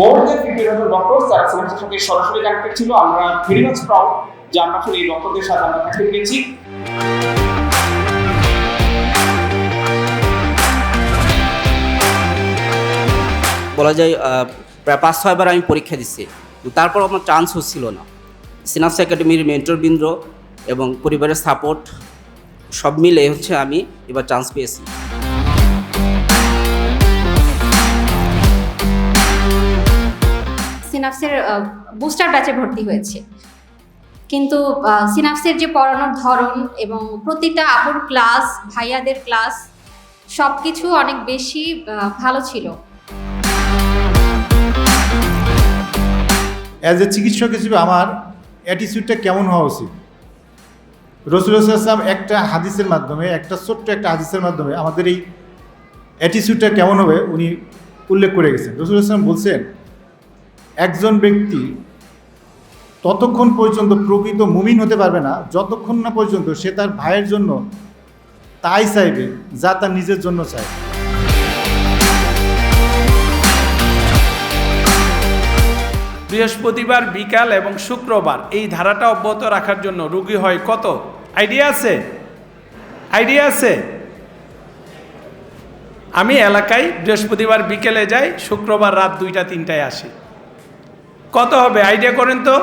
মোর দেন 50,000 doctors যারা সিনাপসিসের সাথে সরাসরি কানেক্টেড ছিল। আমরা ভেরি মাচ প্রাউড যে আমরা আসলে এই ডক্টরদের সাথে আমরা কানেক্ট পেয়েছি। বলা যায় প্রায় 5-6 বার আমি পরীক্ষা দিচ্ছি, তারপর আমার চান্স হচ্ছিল না। সিনাপস একাডেমির মেন্টরবৃন্দ এবং পরিবারের সাপোর্ট সব মিলে আমি এবার চান্স পেয়েছি। সিনাপসের বুস্টার ব্যাচে ভর্তি হয়েছে, কিন্তু সিনাপসের যে পড়ানোর ধরন এবং প্রতিটা আপুর ক্লাস, ভাইয়াদের ক্লাস সব কিছু অনেক বেশি ভালো ছিল। অ্যাজ এ চিকিৎসক হিসেবে আমার অ্যাটিটিউডটা কেমন হওয়া উচিত, রাসূলুল্লাহ সাল্লাল্লাহু আলাইহি ওয়াসাল্লাম একটা হাদিসের মাধ্যমে, ছোট্ট একটা হাদিসের মাধ্যমে আমাদের এই অ্যাটিটিউডটা কেমন হবে উনি উল্লেখ করে গেছেন। রাসূলুল্লাহ সাল্লাল্লাহু আলাইহি ওয়াসাল্লাম বলছেন, একজন ব্যক্তি ততক্ষণ পর্যন্ত প্রকৃত মুমিন হতে পারবে না যতক্ষণ না পর্যন্ত সে তার ভাইয়ের জন্য তাই চাইবে যা তার নিজের জন্য চায়। বৃহস্পতিবার বিকাল এবং শুক্রবার এই ধারাটা অব্যাহত রাখার জন্য রোগী হয় কত? আইডিয়া আছে? আমি এলাকায় বৃহস্পতিবার বিকেলে যাই, শুক্রবার রাত 2টা-3টায় আসি। কত হবে আইডিয়া করেন তো?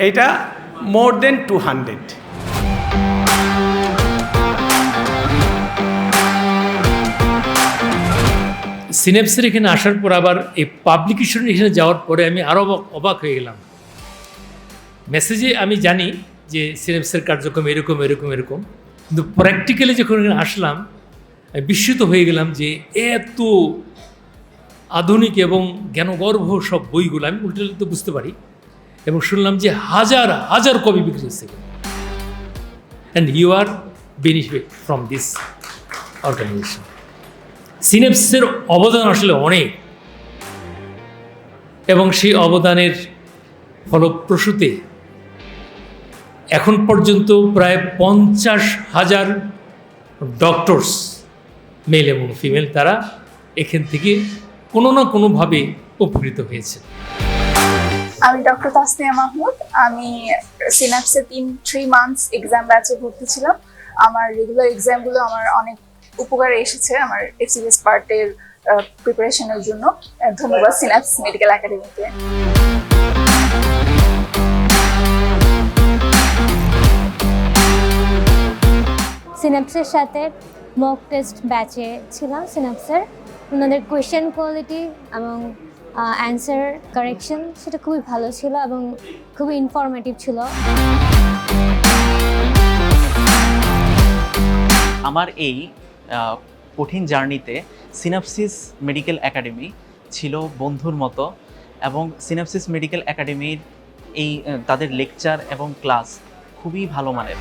এইটা মোর দেন 200। সিনাপসের এখানে আসার পর আবার এই পাবলিকেশন এখানে যাওয়ার পরে আমি আরও অবাক হয়ে গেলাম। মেসেজে আমি জানি যে সিনাপসের কার্যক্রম এরকম এরকম এরকম, কিন্তু প্র্যাকটিক্যালি যখন এখানে আসলাম আমি বিস্মিত হয়ে গেলাম যে এত আধুনিক এবং জ্ঞানগর্ভ সব বইগুলো আমি উল্টে তো বুঝতে পারি, এবং শুনলাম যে হাজার হাজার কপি বিক্রি হচ্ছে, and you are benefit from this organisation. সিনাপসের অবদান আসলে অনেক, এবং সেই অবদানের ফলপ্রসূতে এখন পর্যন্ত প্রায় 50,000 ডক্টরস, মেল এবং ফিমেল, তারা এখান থেকে কোনো না কোনোভাবে উপকৃত হয়েছে। আমি ডক্টর তাসনিয়া মাহমুদ। আমি সিনাপসে 3 মান্থস এক্সাম ব্যাচে ভর্তি ছিলাম। আমার রেগুলার এক্সামগুলো আমার অনেক উপকারে এসেছে আমার এফসিএস পার্টের প্রিপারেশনের জন্য। ধন্যবাদ সিনাপস মেডিকেল একাডেমিকে। সিনাপসের সাথে মক টেস্ট ব্যাচে ছিলাম সিনাপসের। ওনাদের কোয়েশ্চেন কোয়ালিটি এবং অ্যান্সার কারেকশন সেটা খুবই ভালো ছিল এবং খুবই ইনফরমেটিভ ছিল। আমার এই কঠিন জার্নিতে সিনাপসিস মেডিকেল একাডেমি ছিল বন্ধুর মতো, এবং সিনাপসিস মেডিকেল একাডেমির এই তাদের লেকচার এবং ক্লাস খুবই ভালো মানের।